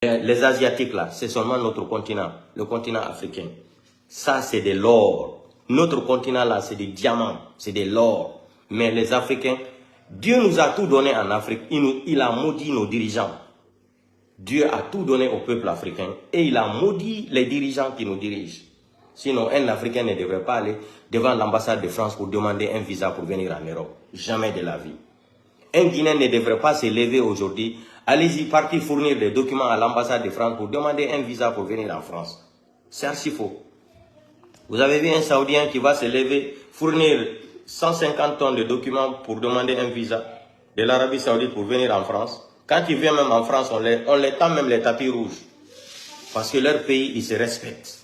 Les Asiatiques là, c'est seulement notre continent, le continent africain. Ça, c'est de l'or. Notre continent là, c'est des diamants, c'est de l'or. Mais les Africains, Dieu nous a tout donné en Afrique. Il a maudit nos dirigeants. Dieu a tout donné au peuple africain et il a maudit les dirigeants qui nous dirigent. Sinon, un Africain ne devrait pas aller devant l'ambassade de France pour demander un visa pour venir en Europe. Jamais de la vie. Un Guinéen ne devrait pas se lever aujourd'hui. Allez-y, partir fournir des documents à l'ambassade de France pour demander un visa pour venir en France. C'est archi faux. Vous avez vu un Saoudien qui va se lever, fournir 150 tonnes de documents pour demander un visa de l'Arabie Saoudite pour venir en France. Quand il vient même en France, on les tend même les tapis rouges. Parce que leur pays, ils se respectent.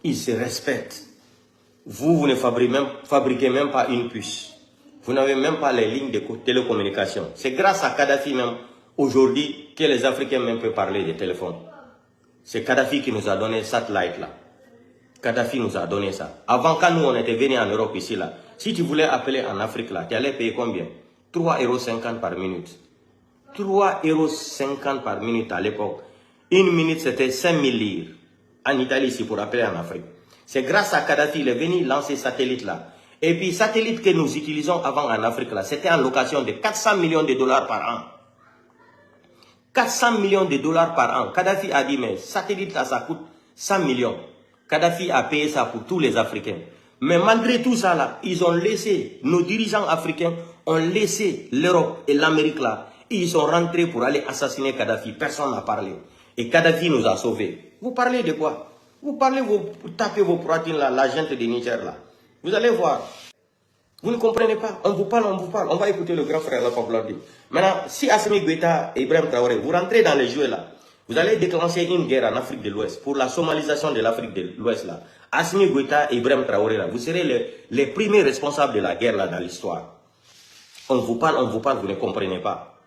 Ils se respectent. Vous ne fabriquez même pas une puce. Vous n'avez même pas les lignes de télécommunication. C'est grâce à Kadhafi même, aujourd'hui, que les Africains même peuvent parler des téléphones. C'est Kadhafi qui nous a donné cette light-là. Kadhafi nous a donné ça. Avant, quand nous, on était venus en Europe ici, là, si tu voulais appeler en Afrique, là, tu allais payer combien? 3,50 € par minute. 3,50 € par minute à l'époque. Une minute, c'était 5000 livres. En Italie, ici, pour appeler en Afrique. C'est grâce à Kadhafi, il est venu lancer satellite là. Et puis, satellite que nous utilisons avant en Afrique là, c'était en location de 400 millions de dollars par an. 400 millions de dollars par an. Kadhafi a dit, mais satellite là, ça coûte 100 millions. Kadhafi a payé ça pour tous les Africains. Mais malgré tout ça là, ils ont laissé, nos dirigeants africains ont laissé l'Europe et l'Amérique là. Et ils sont rentrés pour aller assassiner Kadhafi. Personne n'a parlé. Et Kadhafi nous a sauvés. Vous parlez de quoi? Vous parlez, vous tapez vos protéines là, la gente du Niger là. Vous allez voir. Vous ne comprenez pas. On vous parle, on vous parle. On va écouter le grand frère là, Pablordi. Maintenant, si Assimi Goïta et Ibrahim Traoré, vous rentrez dans les jeux là, vous allez déclencher une guerre en Afrique de l'Ouest pour la somalisation de l'Afrique de l'Ouest là. Assimi Goïta et Ibrahim Traoré là, vous serez les premiers responsables de la guerre là dans l'histoire. On vous parle, vous ne comprenez pas.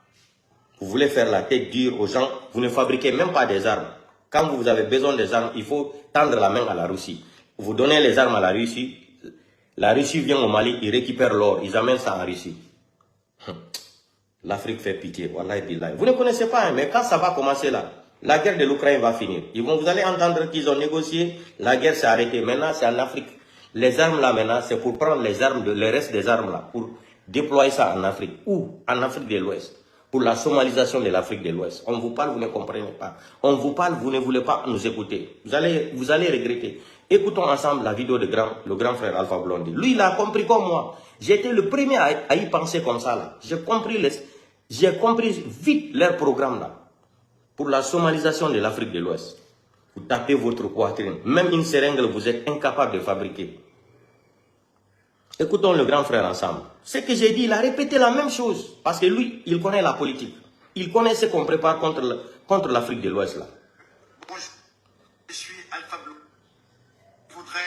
Vous voulez faire la tête dure aux gens, vous ne fabriquez même pas des armes. Quand vous avez besoin des armes, il faut tendre la main à la Russie. Vous donnez les armes à la Russie vient au Mali, ils récupèrent l'or, ils amènent ça en Russie. L'Afrique fait pitié, wallahi billahi. Vous ne connaissez pas, hein, mais quand ça va commencer là, la guerre de l'Ukraine va finir. Vous allez entendre qu'ils ont négocié, la guerre s'est arrêtée. Maintenant, c'est en Afrique. Les armes là, maintenant, c'est pour prendre les armes, les restes des armes là, pour déployer ça en Afrique. Ou en Afrique de l'Ouest. Pour la somalisation de l'Afrique de l'Ouest. On vous parle, vous ne comprenez pas. On vous parle, vous ne voulez pas nous écouter. Vous allez regretter. Écoutons ensemble la vidéo de le grand frère Alpha Blondy. Lui, il a compris comme moi. J'étais le premier à y penser comme ça là. J'ai compris vite leur programme là. Pour la somalisation de l'Afrique de l'Ouest. Vous tapez votre poitrine. Même une seringue, vous êtes incapable de fabriquer. Écoutons le grand frère ensemble. Ce que j'ai dit, il a répété la même chose. Parce que lui, il connaît la politique. Il connaît ce qu'on prépare contre l'Afrique de l'Ouest là. Bonjour, je suis Alpha Blue. Je voudrais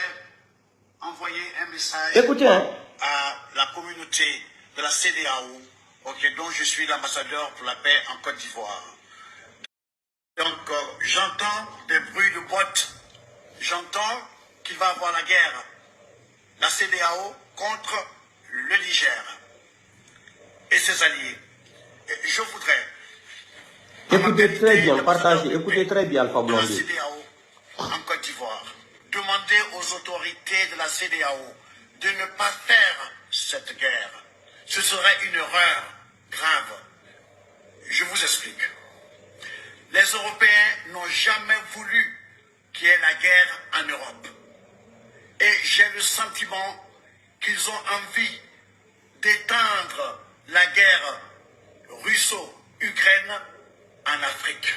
envoyer un message Écoutez, hein, à la communauté de la CEDEAO, dont je suis l'ambassadeur pour la paix en Côte d'Ivoire. Donc, j'entends des bruits de bottes. J'entends qu'il va y avoir la guerre. La CEDEAO contre le Niger et ses alliés. Et je voudrais... écoutez très bien, partagez, écoutez très bien Alpha Blondy. La CEDEAO en Côte d'Ivoire. Demander aux autorités de la CEDEAO de ne pas faire cette guerre. Ce serait une erreur grave. Je vous explique. Les Européens n'ont jamais voulu qu'il y ait la guerre en Europe. Et j'ai le sentiment qu'ils ont envie d'étendre la guerre russo-ukraine en Afrique.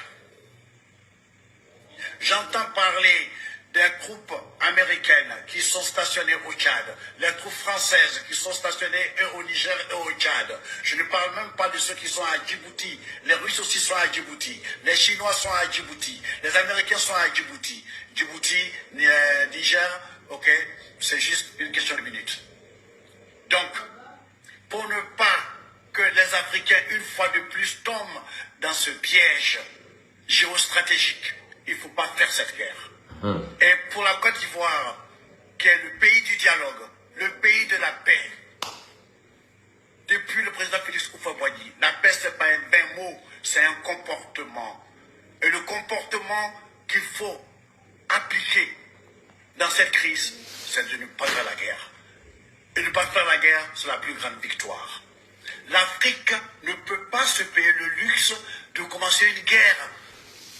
J'entends parler des troupes américaines qui sont stationnées au Tchad, les troupes françaises qui sont stationnées au Niger et au Tchad. Je ne parle même pas de ceux qui sont à Djibouti. Les Russes aussi sont à Djibouti. Les Chinois sont à Djibouti. Les Américains sont à Djibouti. Djibouti, Niger, ok, c'est juste une question de minutes. Donc, pour ne pas que les Africains, une fois de plus, tombent dans ce piège géostratégique, il ne faut pas faire cette guerre. Et pour la Côte d'Ivoire, qui est le pays du dialogue, le pays de la paix, depuis le président Félix Houphouët-Boigny, la paix, ce n'est pas un vain mot, c'est un comportement. Et le comportement qu'il faut appliquer dans cette crise, c'est de ne pas faire la guerre. Et ne pas faire la guerre, c'est la plus grande victoire. L'Afrique ne peut pas se payer le luxe de commencer une guerre.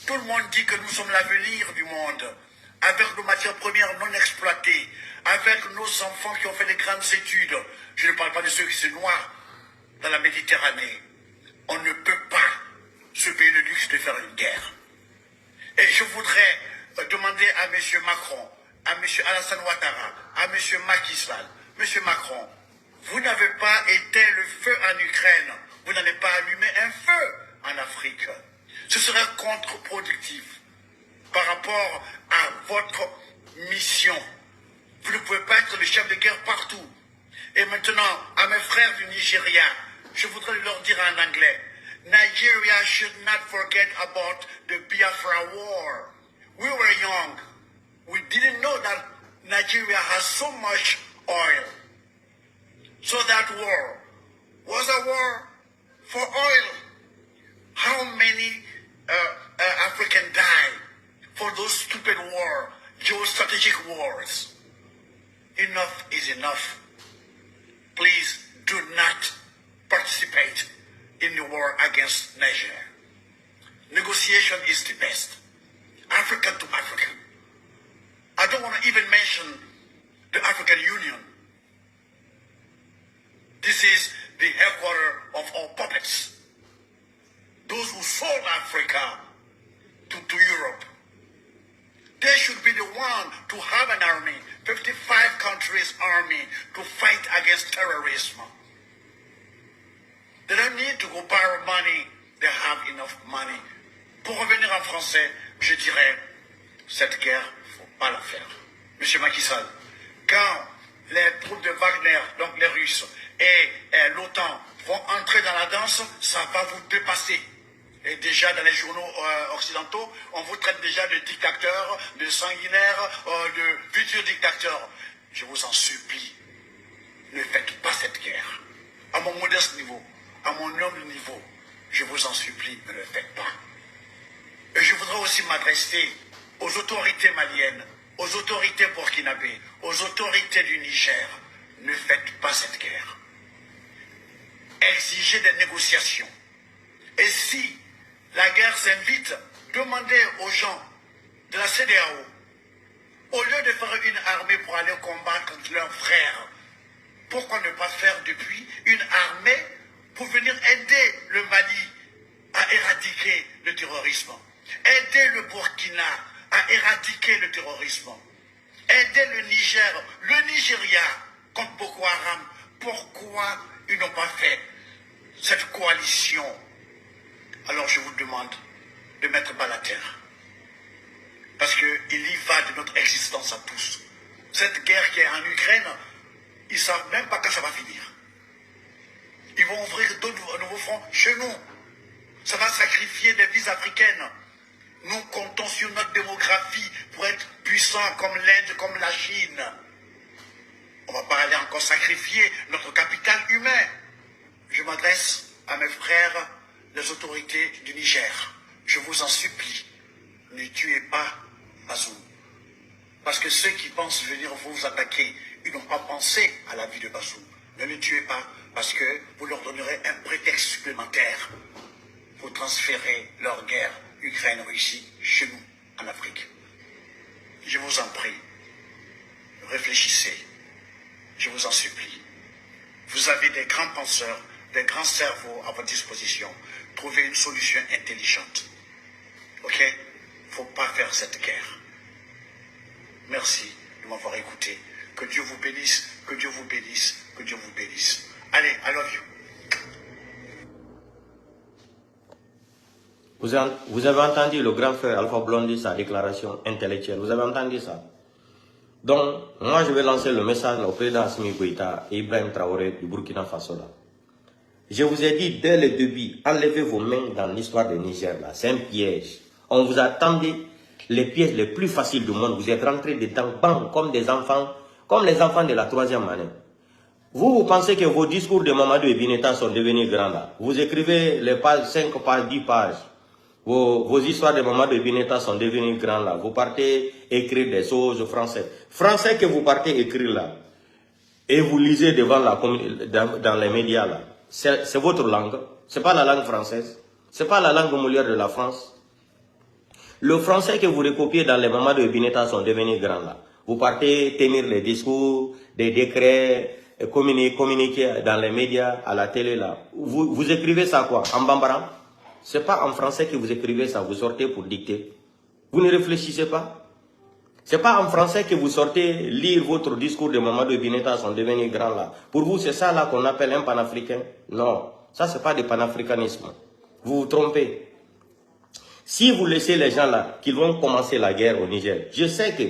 Tout le monde dit que nous sommes l'avenir du monde, avec nos matières premières non exploitées, avec nos enfants qui ont fait des grandes études. Je ne parle pas de ceux qui se noient dans la Méditerranée. On ne peut pas se payer le luxe de faire une guerre. Et je voudrais demander à M. Macron, à M. Alassane Ouattara, à M. Macky Sall, M. Macron, vous n'avez pas éteint le feu en Ukraine, vous n'avez pas allumé un feu en Afrique. Ce serait contre-productif par rapport à votre mission. Vous ne pouvez pas être le chef de guerre partout. Et maintenant, à mes frères du Nigeria, je voudrais leur dire en anglais, Nigeria should not forget about the Biafra war. We were young. We didn't know that Nigeria has so much oil. So that war was a war for oil. How many Africans died for those stupid wars, geostrategic wars? Enough is enough. Please do not participate in the war against Niger. Negotiation is the best. African to African. I don't want to even mention the African Union. This is the headquarters of all puppets. Those who sold Africa to Europe. They should be the one to have an army, 55 countries army, to fight against terrorism. They don't need to go borrow money. They have enough money. Pour revenir en français, je dirais, cette guerre, il ne faut pas la faire. Monsieur Macky Sall, quand les troupes de Wagner, donc les Russes, et l'OTAN vont entrer dans la danse, ça va vous dépasser. Et déjà dans les journaux occidentaux, on vous traite déjà de dictateurs, de sanguinaires, de futurs dictateurs. Je vous en supplie, ne faites pas cette guerre. À mon modeste niveau, à mon humble niveau, je vous en supplie, ne le faites pas. Et je voudrais aussi m'adresser aux autorités maliennes, aux autorités burkinabées, aux autorités du Niger. Ne faites pas cette guerre. Exigez des négociations. Et si la guerre s'invite, demandez aux gens de la CEDEAO, au lieu de faire une armée pour aller combattre leurs frères, pourquoi ne pas faire depuis une armée pour venir aider le Mali à éradiquer le terrorisme, aider le Burkina à éradiquer le terrorisme, aider le Niger, le Nigeria contre Boko Haram. Pourquoi ils n'ont pas fait cette coalition? Alors je vous demande de mettre bas la terre. Parce qu'il y va de notre existence à tous. Cette guerre qui est en Ukraine, ils ne savent même pas quand ça va finir. Ils vont ouvrir d'autres nouveaux fronts chez nous. Ça va sacrifier des vies africaines. Nous comptons sur notre démographie pour être puissants comme l'Inde, comme la Chine. On ne va pas aller encore sacrifier notre capital humain. Je m'adresse à mes frères, les autorités du Niger. Je vous en supplie, ne tuez pas Bazoum. Parce que ceux qui pensent venir vous attaquer, ils n'ont pas pensé à la vie de Bazoum. Ne le tuez pas, parce que vous leur donnerez un prétexte supplémentaire pour transférer leur guerre Ukraine-Russie chez nous, en Afrique. Je vous en prie, réfléchissez, je vous en supplie. Vous avez des grands penseurs, des grands cerveaux à votre disposition. Trouvez une solution intelligente. Ok? Il ne faut pas faire cette guerre. Merci de m'avoir écouté. Que Dieu vous bénisse, que Dieu vous bénisse, que Dieu vous bénisse. Allez, I love you. Vous avez entendu le grand frère Alpha Blondy, sa déclaration intellectuelle. Vous avez entendu ça? Donc, moi, je vais lancer le message au président Assimi Goïta et Ibrahim Traoré du Burkina Faso. Là. Je vous ai dit dès le début, enlevez vos mains dans l'histoire du Niger. C'est un piège. On vous a tendu les pièges les plus faciles du monde. Vous êtes rentrés dedans, bang, comme des enfants, comme les enfants de la 3e année. Vous pensez que vos discours de Mamadou et Bineta sont devenus grands là. Vous écrivez les pages, 5 pages, 10 pages. Vos histoires de Mamadou Bineta sont devenues grandes là. Vous partez écrire des choses français. Français que vous partez écrire là. Et vous lisez devant dans les médias là. C'est votre langue. C'est pas la langue française. C'est pas la langue Molière de la France. Le français que vous recopiez dans les Mamadou Bineta sont devenus grands là. Vous partez tenir les discours, des décrets, communiquer dans les médias, à la télé là. Vous écrivez ça quoi? En bambara? C'est pas en français que vous écrivez ça, vous sortez pour dicter. Vous ne réfléchissez pas. C'est pas en français que vous sortez lire votre discours de Mamadou Bineta sont devenus grands là. Pour vous, c'est ça là qu'on appelle un panafricain? Non, ça c'est pas du panafricanisme. Vous vous trompez. Si vous laissez les gens là, qu'ils vont commencer la guerre au Niger, je sais que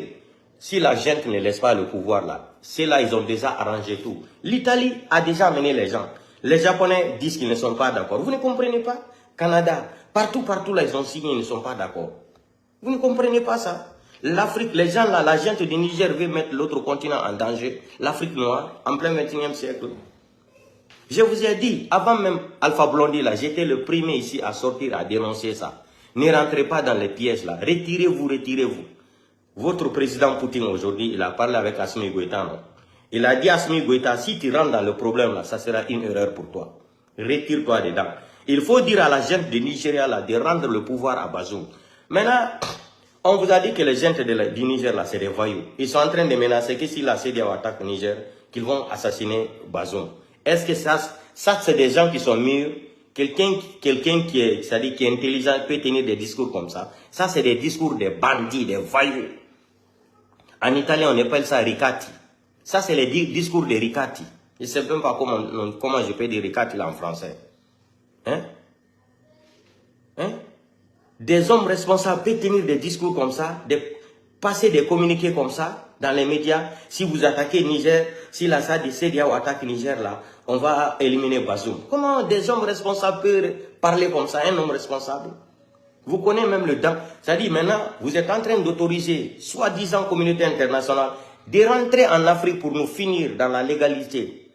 si la gente ne laisse pas le pouvoir là, c'est là ils ont déjà arrangé tout. L'Italie a déjà amené les gens. Les Japonais disent qu'ils ne sont pas d'accord. Vous ne comprenez pas? Canada, partout là, ils ont signé, ils ne sont pas d'accord. Vous ne comprenez pas ça? L'Afrique, les gens là, la gente du Niger veut mettre l'autre continent en danger. L'Afrique noire, en plein 21e siècle. Je vous ai dit, avant même Alpha Blondy là, j'étais le premier ici à sortir, à dénoncer ça. Ne rentrez pas dans les pièges là. Retirez-vous, retirez-vous. Votre président Poutine aujourd'hui, il a parlé avec Assimi Goïta, non? Il a dit à Assimi Goïta, si tu rentres dans le problème là, ça sera une erreur pour toi. Retire-toi dedans. Il faut dire à la gente du Nigeria là, de rendre le pouvoir à Bazoum. Maintenant, on vous a dit que les gens du Niger là, c'est des voyous. Ils sont en train de menacer que si la CEDEAO attaque le Niger, qu'ils vont assassiner Bazoum. Est-ce que ça c'est des gens qui sont mûrs? Quelqu'un qui est, c'est-à-dire qui est intelligent peut tenir des discours comme ça. Ça, c'est des discours des bandits, des voyous. En italien, on appelle ça ricatti. Ça, c'est les discours de ricatti. Je ne sais même pas comment je peux dire ricatti là en français. Hein? Hein? Des hommes responsables peuvent tenir des discours comme ça, passer des communiqués comme ça dans les médias. Si vous attaquez Niger, si la CEDEAO attaque Niger là, on va éliminer Bazoum. Comment des hommes responsables peuvent parler comme ça, un homme responsable? Vous connaissez même le temps. C'est-à-dire maintenant, vous êtes en train d'autoriser, soi-disant communauté internationale, de rentrer en Afrique pour nous finir dans la légalité.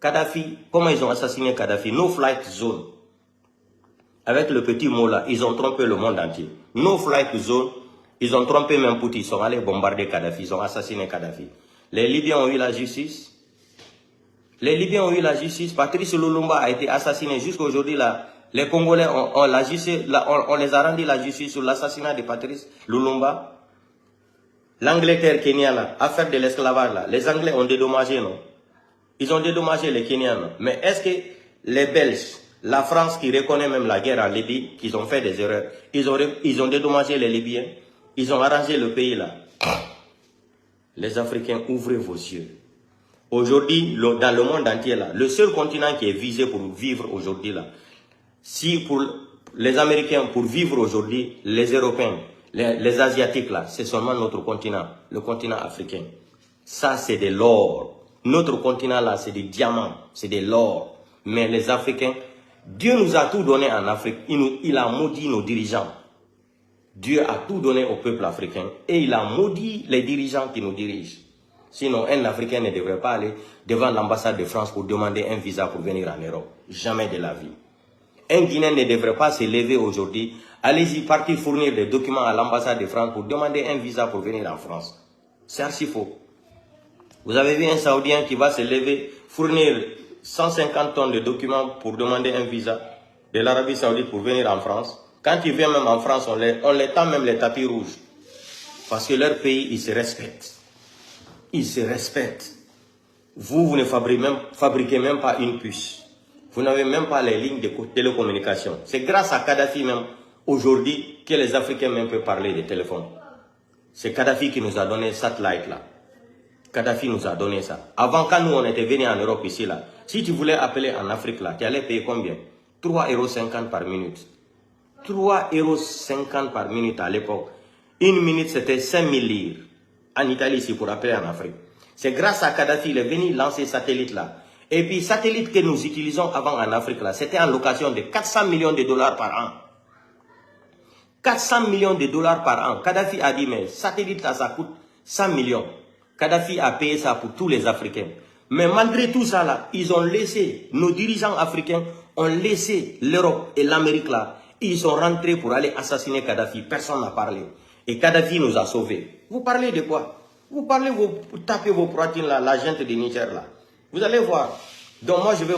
Kadhafi, comment ils ont assassiné Kadhafi? No flight zone. Avec le petit mot là, ils ont trompé le monde entier. No flight zone, ils ont trompé même Poutine. Ils sont allés bombarder Kadhafi, ils ont assassiné Kadhafi. Les Libyens ont eu la justice. Les Libyens ont eu la justice. Patrice Lumumba a été assassiné. Jusqu'à aujourd'hui, les Congolais ont la justice, on les a rendu la justice sur l'assassinat de Patrice Lumumba. L'Angleterre, Kenya, là, affaire de l'esclavage, là, les Anglais ont dédommagé, non? Ils ont dédommagé les Kenyans, non? Mais est-ce que les Belges, la France qui reconnaît même la guerre en Libye, qu'ils ont fait des erreurs, ils ont dédommagé les Libyens, ils ont arrangé le pays, là. Les Africains, ouvrez vos yeux. Aujourd'hui, dans le monde entier, là, le seul continent qui est visé pour vivre aujourd'hui, là, si pour les Américains, pour vivre aujourd'hui, les Européens, les Asiatiques, là, c'est seulement notre continent, le continent africain. Ça, c'est de l'or. Notre continent, là, c'est des diamants, c'est de l'or. Mais les Africains, Dieu nous a tout donné en Afrique. Il a maudit nos dirigeants. Dieu a tout donné au peuple africain. Et il a maudit les dirigeants qui nous dirigent. Sinon, un Africain ne devrait pas aller devant l'ambassade de France pour demander un visa pour venir en Europe. Jamais de la vie. Un Guinéen ne devrait pas se lever aujourd'hui. Allez-y, partir fournir des documents à l'ambassade de France pour demander un visa pour venir en France. C'est archi faux. Vous avez vu un Saoudien qui va se lever, fournir 150 tonnes de documents pour demander un visa de l'Arabie Saoudite pour venir en France. Quand il vient même en France, on les tend même les tapis rouges. Parce que leur pays, ils se respectent. Ils se respectent. Vous ne fabriquez même pas une puce. Vous n'avez même pas les lignes de télécommunication. C'est grâce à Kadhafi même, aujourd'hui, que les Africains même peuvent parler de téléphone. C'est Kadhafi qui nous a donné cette satellite là. Kadhafi nous a donné ça. Avant, quand nous on était venus en Europe ici là, si tu voulais appeler en Afrique là, tu allais payer combien? 3,50 € par minute. 3,50 € par minute à l'époque. Une minute c'était 5000 livres. En Italie ici pour appeler en Afrique. C'est grâce à Kadhafi, il est venu lancer satellite là. Et puis satellite que nous utilisons avant en Afrique là, c'était en location de 400 millions de dollars par an. 400 millions de dollars par an. Kadhafi a dit mais satellite là ça coûte 100 millions. Kadhafi a payé ça pour tous les Africains. Mais malgré tout ça là, ils ont laissé, nos dirigeants africains ont laissé l'Europe et l'Amérique là. Ils sont rentrés pour aller assassiner Kadhafi. Personne n'a parlé. Et Kadhafi nous a sauvés. Vous parlez de quoi? Vous parlez, vous tapez vos protéines là, la gente du Niger là. Vous allez voir. Donc moi je vais